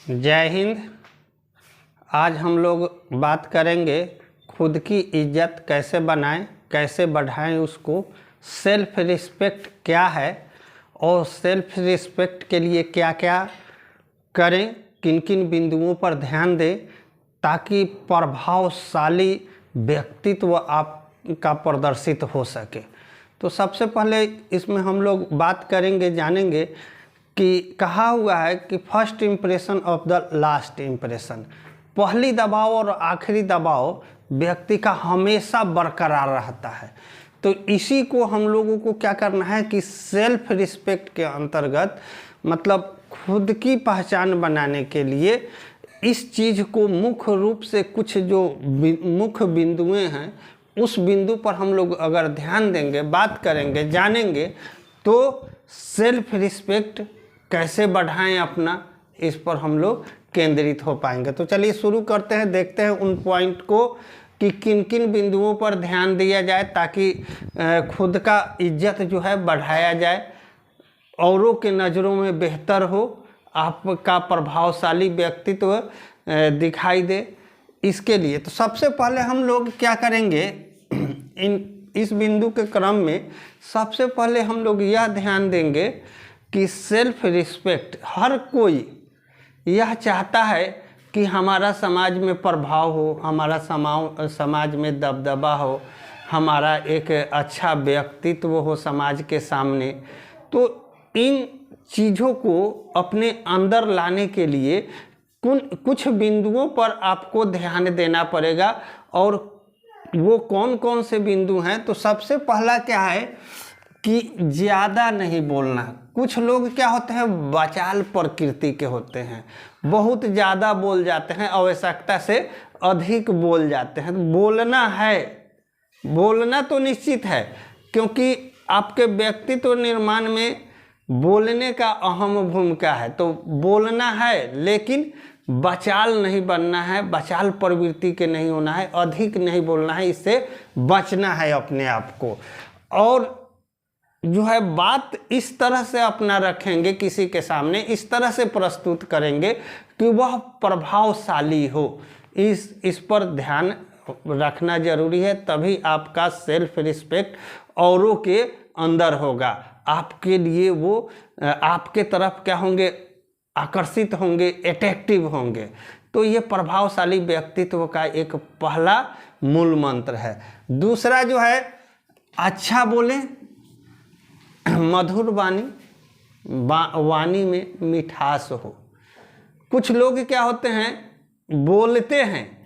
जय हिंद। आज हम लोग बात करेंगे खुद की इज्जत कैसे बनाएं, कैसे बढ़ाएं उसको। सेल्फ रिस्पेक्ट क्या है और सेल्फ रिस्पेक्ट के लिए क्या क्या करें, किन किन बिंदुओं पर ध्यान दें ताकि प्रभावशाली व्यक्तित्व आपका प्रदर्शित हो सके। तो सबसे पहले इसमें हम लोग बात करेंगे, जानेंगे कि कहा हुआ है कि first impression of the last impression, पहली दबाव और आखिरी दबाव व्यक्ति का हमेशा बरकरार रहता है। तो इसी को हम लोगों को क्या करना है कि सेल्फ रिस्पेक्ट के अंतर्गत, मतलब खुद की पहचान बनाने के लिए इस चीज़ को मुख्य रूप से कुछ जो मुख्य बिंदुएं हैं उस बिंदु पर हम लोग अगर ध्यान देंगे, बात करेंगे, जानेंगे तो सेल्फ रिस्पेक्ट कैसे बढ़ाएं अपना, इस पर हम लोग केंद्रित हो पाएंगे। तो चलिए शुरू करते हैं, देखते हैं उन पॉइंट को कि किन किन बिंदुओं पर ध्यान दिया जाए ताकि खुद का इज्जत जो है बढ़ाया जाए, औरों के नज़रों में बेहतर हो, आपका प्रभावशाली व्यक्तित्व दिखाई दे। इसके लिए तो सबसे पहले हम लोग क्या करेंगे, इस बिंदु के क्रम में सबसे पहले हम लोग यह ध्यान देंगे कि सेल्फ रिस्पेक्ट, हर कोई यह चाहता है कि हमारा समाज में प्रभाव हो, हमारा समाज में दबदबा हो, हमारा एक अच्छा व्यक्तित्व हो समाज के सामने। तो इन चीज़ों को अपने अंदर लाने के लिए कुछ बिंदुओं पर आपको ध्यान देना पड़ेगा। और वो कौन कौन से बिंदु हैं, तो सबसे पहला क्या है कि ज़्यादा नहीं बोलना। कुछ लोग क्या होते हैं, वाचाल प्रकृति के होते हैं, बहुत ज़्यादा बोल जाते हैं, आवश्यकता से अधिक बोल जाते हैं। बोलना है, बोलना तो निश्चित है, क्योंकि आपके व्यक्तित्व निर्माण में बोलने का अहम भूमिका है। तो बोलना है, लेकिन बचाल नहीं बनना है, बचाल प्रवृत्ति के नहीं होना है, अधिक नहीं बोलना है, इससे बचना है अपने आप को। और जो है बात इस तरह से अपना रखेंगे, किसी के सामने इस तरह से प्रस्तुत करेंगे कि वह प्रभावशाली हो। इस पर ध्यान रखना जरूरी है, तभी आपका सेल्फ रिस्पेक्ट औरों के अंदर होगा। आपके लिए वो आपके तरफ क्या होंगे, आकर्षित होंगे, अट्रैक्टिव होंगे। तो ये प्रभावशाली व्यक्तित्व का एक पहला मूल मंत्र है। दूसरा जो है, अच्छा बोले, मधुर वाणी में मिठास हो। कुछ लोग क्या होते हैं, बोलते हैं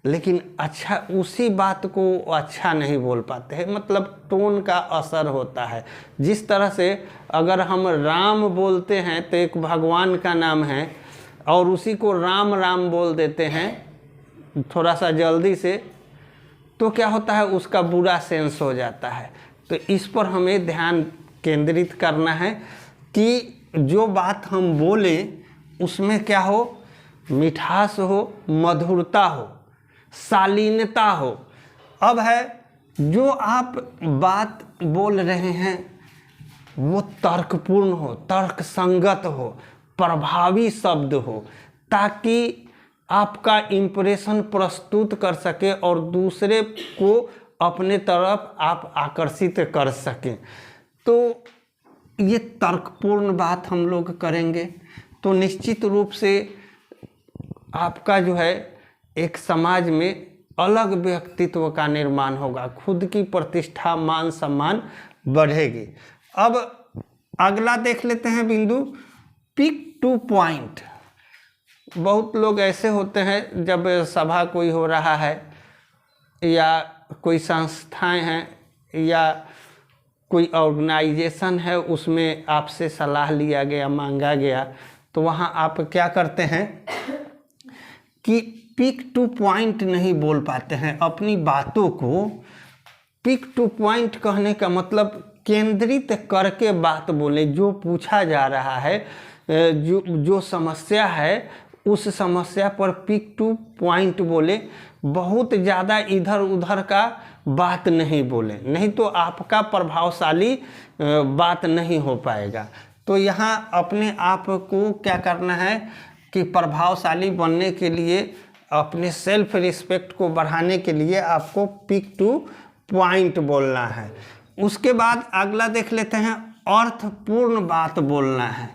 लेकिन अच्छा उसी बात को अच्छा नहीं बोल पाते हैं, मतलब टोन का असर होता है। जिस तरह से अगर हम राम बोलते हैं तो एक भगवान का नाम है, और उसी को राम राम बोल देते हैं थोड़ा सा जल्दी से, तो क्या होता है, उसका बुरा सेंस हो जाता है। तो इस पर हमें ध्यान केंद्रित करना है कि जो बात हम बोलें उसमें क्या हो, मिठास हो, मधुरता हो, शालीनता हो। अब है, जो आप बात बोल रहे हैं वो तर्कपूर्ण हो, तर्क संगत हो, प्रभावी शब्द हो, ताकि आपका इम्प्रेशन प्रस्तुत कर सके और दूसरे को अपने तरफ आप आकर्षित कर सकें। तो ये तर्कपूर्ण बात हम लोग करेंगे तो निश्चित रूप से आपका जो है एक समाज में अलग व्यक्तित्व का निर्माण होगा, खुद की प्रतिष्ठा, मान सम्मान बढ़ेगी। अब अगला देख लेते हैं बिंदु, पिक टू पॉइंट। बहुत लोग ऐसे होते हैं, जब सभा कोई हो रहा है या कोई संस्थाएं हैं या कोई ऑर्गेनाइजेशन है, उसमें आपसे सलाह लिया गया, मांगा गया, तो वहाँ आप क्या करते हैं कि पिक टू पॉइंट नहीं बोल पाते हैं अपनी बातों को। पिक टू पॉइंट कहने का मतलब केंद्रित करके बात बोले, जो पूछा जा रहा है, जो समस्या है उस समस्या पर पिक टू पॉइंट बोले, बहुत ज़्यादा इधर उधर का बात नहीं बोले, नहीं तो आपका प्रभावशाली बात नहीं हो पाएगा। तो यहाँ अपने आप को क्या करना है कि प्रभावशाली बनने के लिए, अपने सेल्फ रिस्पेक्ट को बढ़ाने के लिए आपको पिक टू पॉइंट बोलना है। उसके बाद अगला देख लेते हैं, अर्थपूर्ण बात बोलना है।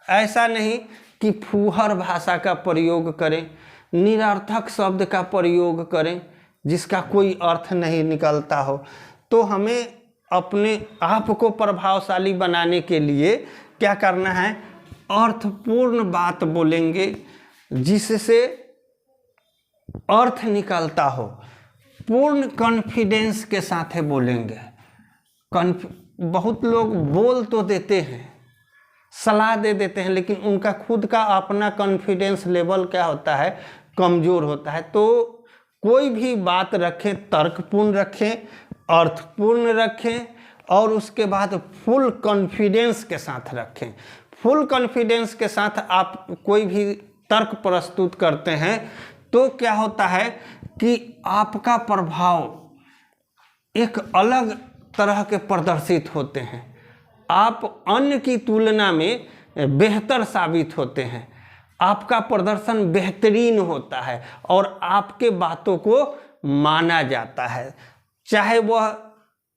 ऐसा नहीं कि फूहड़ भाषा का प्रयोग करें, निरर्थक शब्द का प्रयोग करें जिसका कोई अर्थ नहीं निकलता हो। तो हमें अपने आप को प्रभावशाली बनाने के लिए क्या करना है, अर्थपूर्ण बात बोलेंगे जिससे अर्थ निकलता हो। पूर्ण कॉन्फिडेंस के साथ बोलेंगे। बहुत लोग बोल तो देते हैं, सलाह दे देते हैं, लेकिन उनका खुद का अपना कॉन्फिडेंस लेवल क्या होता है, कमज़ोर होता है। तो कोई भी बात रखें, तर्कपूर्ण रखें, अर्थपूर्ण रखें और उसके बाद फुल कॉन्फिडेंस के साथ रखें। फुल कॉन्फिडेंस के साथ आप कोई भी तर्क प्रस्तुत करते हैं तो क्या होता है कि आपका प्रभाव एक अलग तरह के प्रदर्शित होते हैं। आप अन्य की तुलना में बेहतर साबित होते हैं, आपका प्रदर्शन बेहतरीन होता है और आपके बातों को माना जाता है। चाहे वह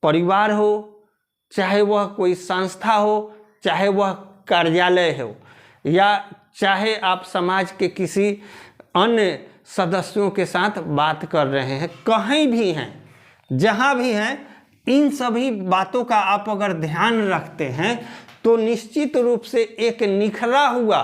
परिवार हो, चाहे वह कोई संस्था हो, चाहे वह कार्यालय हो, या चाहे आप समाज के किसी अन्य सदस्यों के साथ बात कर रहे हैं, कहीं भी हैं, जहाँ भी हैं, इन सभी बातों का आप अगर ध्यान रखते हैं तो निश्चित रूप से एक निखरा हुआ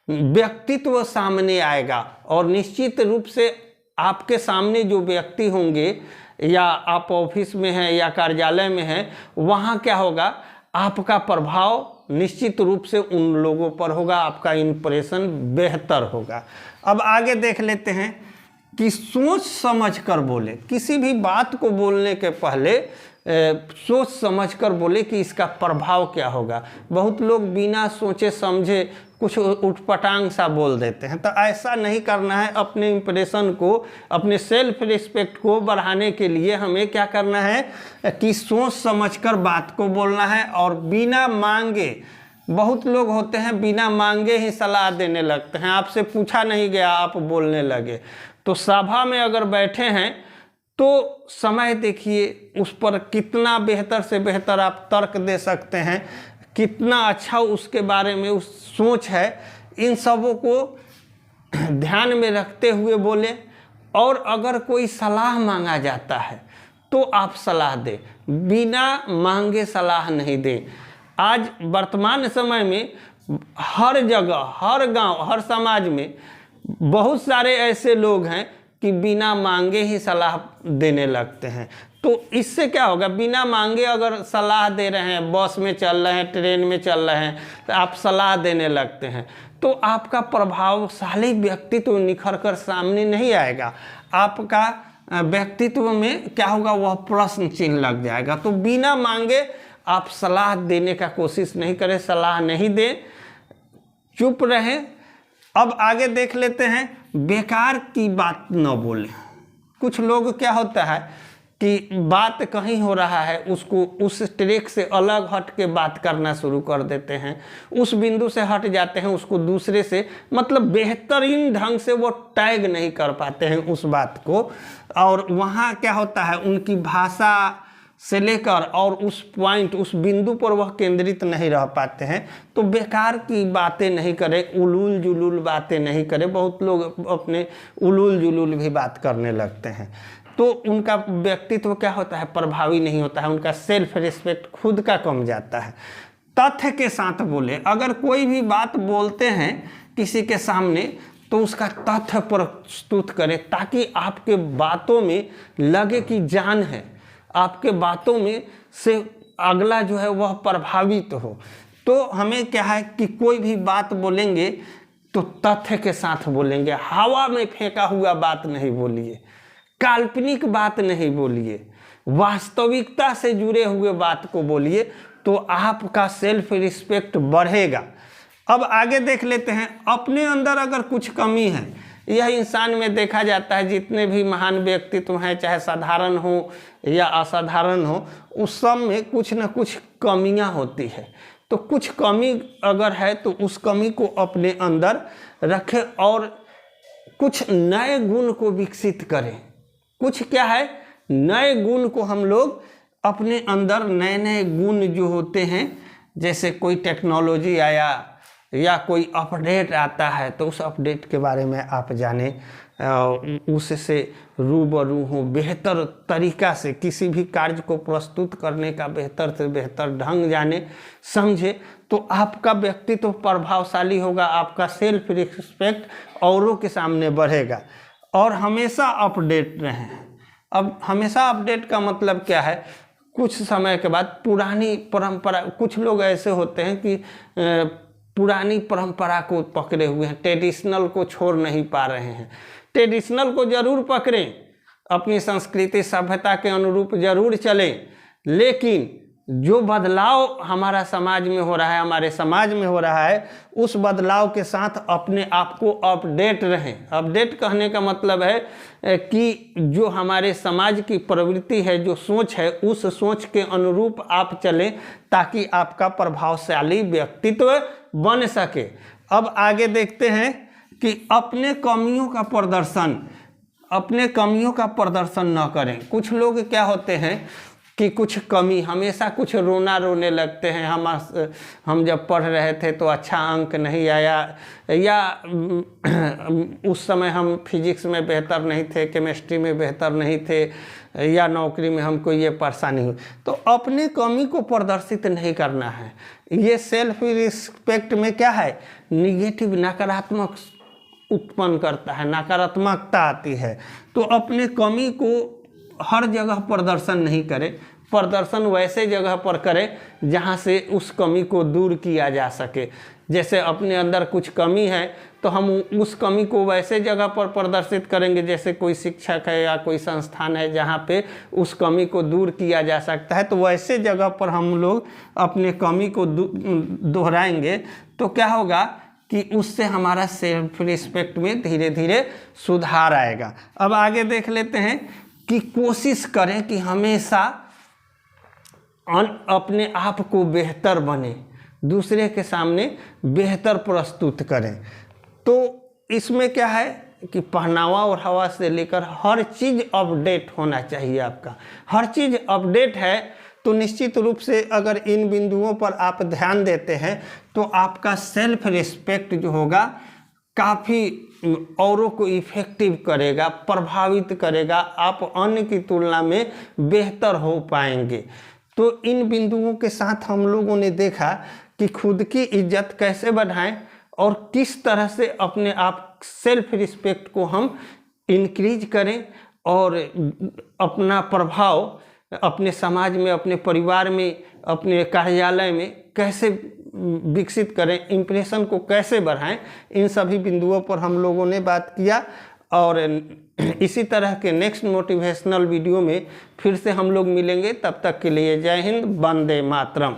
व्यक्तित्व सामने आएगा और निश्चित रूप से आपके सामने जो व्यक्ति होंगे, या आप ऑफिस में हैं या कार्यालय में हैं, वहाँ क्या होगा, आपका प्रभाव निश्चित रूप से उन लोगों पर होगा, आपका इंप्रेशन बेहतर होगा। अब आगे देख लेते हैं कि सोच समझ कर बोले। किसी भी बात को बोलने के पहले सोच समझ कर बोले कि इसका प्रभाव क्या होगा। बहुत लोग बिना सोचे समझे कुछ उठपटांग सा बोल देते हैं, तो ऐसा नहीं करना है। अपने इंप्रेशन को, अपने सेल्फ रिस्पेक्ट को बढ़ाने के लिए हमें क्या करना है कि सोच समझकर बात को बोलना है और बिना मांगे। बहुत लोग होते हैं बिना मांगे ही सलाह देने लगते हैं, आपसे पूछा नहीं गया आप बोलने लगे। तो सभा में अगर बैठे हैं तो समय देखिए उस पर कितना बेहतर से बेहतर आप तर्क दे सकते हैं, कितना अच्छा उसके बारे में उस सोच है। इन सबों को ध्यान में रखते हुए बोले। और अगर कोई सलाह मांगा जाता है तो आप सलाह दें, बिना मांगे सलाह नहीं दें। आज वर्तमान समय में हर जगह, हर गांव, हर समाज में बहुत सारे ऐसे लोग हैं कि बिना मांगे ही सलाह देने लगते हैं। तो इससे क्या होगा, बिना मांगे अगर सलाह दे रहे हैं, बस में चल रहे हैं, ट्रेन में चल रहे हैं, तो आप सलाह देने लगते हैं, तो आपका प्रभावशाली व्यक्तित्व निखर कर सामने नहीं आएगा। आपका व्यक्तित्व में क्या होगा, वह प्रश्न चिन्ह लग जाएगा। तो बिना मांगे आप सलाह देने का कोशिश नहीं करें, सलाह नहीं दें, चुप रहें। अब आगे देख लेते हैं, बेकार की बात न बोलें। कुछ लोग क्या होता है कि बात कहीं हो रहा है, उसको उस ट्रैक से अलग हट के बात करना शुरू कर देते हैं, उस बिंदु से हट जाते हैं, उसको दूसरे से, मतलब बेहतरीन ढंग से वो टैग नहीं कर पाते हैं उस बात को। और वहाँ क्या होता है, उनकी भाषा से लेकर और उस पॉइंट, उस बिंदु पर वह केंद्रित नहीं रह पाते हैं। तो बेकार की बातें नहीं करें, उलूल जुलूल बातें नहीं करें। बहुत लोग अपने उलूल जुलूल भी बात करने लगते हैं, तो उनका व्यक्तित्व क्या होता है, प्रभावी नहीं होता है, उनका सेल्फ रिस्पेक्ट खुद का कम जाता है। तथ्य के साथ बोले। अगर कोई भी बात बोलते हैं किसी के सामने तो उसका तथ्य प्रस्तुत करें, ताकि आपके बातों में लगे कि जान है, आपके बातों में से अगला जो है वह प्रभावित हो। तो हमें क्या है कि कोई भी बात बोलेंगे तो तथ्य के साथ बोलेंगे। हवा में फेंका हुआ बात नहीं बोलिए, काल्पनिक बात नहीं बोलिए, वास्तविकता से जुड़े हुए बात को बोलिए, तो आपका सेल्फ रिस्पेक्ट बढ़ेगा। अब आगे देख लेते हैं, अपने अंदर अगर कुछ कमी है, यह इंसान में देखा जाता है, जितने भी महान व्यक्तित्व हैं, चाहे साधारण हो या असाधारण हो, उस सब में कुछ न कुछ कमियां होती है। तो कुछ कमी अगर है तो उस कमी को अपने अंदर रखें और कुछ नए गुण को विकसित करें। कुछ क्या है, नए गुण को हम लोग अपने अंदर, नए नए गुण जो होते हैं, जैसे कोई टेक्नोलॉजी आया या कोई अपडेट आता है तो उस अपडेट के बारे में आप जाने, उससे रूबरू हो, बेहतर तरीका से किसी भी कार्य को प्रस्तुत करने का बेहतर से बेहतर ढंग जाने, समझे, तो आपका व्यक्तित्व तो प्रभावशाली होगा, आपका सेल्फ रिस्पेक्ट औरों के सामने बढ़ेगा। और हमेशा अपडेट रहें। अब हमेशा अपडेट का मतलब क्या है, कुछ समय के बाद पुरानी परंपरा, कुछ लोग ऐसे होते हैं कि पुरानी परंपरा को पकड़े हुए हैं, ट्रेडिशनल को छोड़ नहीं पा रहे हैं। ट्रेडिशनल को जरूर पकड़ें, अपनी संस्कृति सभ्यता के अनुरूप जरूर चलें, लेकिन जो बदलाव हमारा समाज में हो रहा है, हमारे समाज में हो रहा है, उस बदलाव के साथ अपने आप को अपडेट रहें। अपडेट कहने का मतलब है कि जो हमारे समाज की प्रवृत्ति है, जो सोच है, उस सोच के अनुरूप आप चलें ताकि आपका प्रभावशाली व्यक्तित्व बन सके। अब आगे देखते हैं कि अपने कमियों का प्रदर्शन न करें। कुछ लोग क्या होते हैं कि कुछ कमी, हमेशा कुछ रोने लगते हैं, हम जब पढ़ रहे थे तो अच्छा अंक नहीं आया, या उस समय हम फिजिक्स में बेहतर नहीं थे, केमिस्ट्री में बेहतर नहीं थे, या नौकरी में हमको ये परेशानी हुई। तो अपने कमी को प्रदर्शित नहीं करना है। ये सेल्फ रिस्पेक्ट में क्या है, निगेटिव, नकारात्मक उत्पन्न करता है, नकारात्मकता आती है। तो अपने कमी को हर जगह प्रदर्शन नहीं करें, प्रदर्शन वैसे जगह पर करें जहां से उस कमी को दूर किया जा सके। जैसे अपने अंदर कुछ कमी है तो हम उस कमी को वैसे जगह पर प्रदर्शित करेंगे, जैसे कोई शिक्षक है या कोई संस्थान है जहां पे उस कमी को दूर किया जा सकता है, तो वैसे जगह पर हम लोग अपने कमी को दोहराएंगे तो क्या होगा कि उससे हमारा सेल्फ रिस्पेक्ट में धीरे धीरे सुधार आएगा। अब आगे देख लेते हैं कि कोशिश करें कि हमेशा अपने आप को बेहतर बने, दूसरे के सामने बेहतर प्रस्तुत करें। तो इसमें क्या है कि पहनावा और हवा से लेकर हर चीज़ अपडेट होना चाहिए। आपका हर चीज़ अपडेट है तो निश्चित रूप से अगर इन बिंदुओं पर आप ध्यान देते हैं तो आपका सेल्फ रिस्पेक्ट जो होगा काफ़ी औरों को इफेक्टिव करेगा, प्रभावित करेगा, आप अन्य की तुलना में बेहतर हो पाएंगे। तो इन बिंदुओं के साथ हम लोगों ने देखा कि खुद की इज्जत कैसे बढ़ाएं और किस तरह से अपने आप सेल्फ रिस्पेक्ट को हम इंक्रीज करें और अपना प्रभाव अपने समाज में, अपने परिवार में, अपने कार्यालय में कैसे विकसित करें, इम्प्रेशन को कैसे बढ़ाएं। इन सभी बिंदुओं पर हम लोगों ने बात किया और इसी तरह के नेक्स्ट मोटिवेशनल वीडियो में फिर से हम लोग मिलेंगे। तब तक के लिए जय हिंद, वंदे मातरम।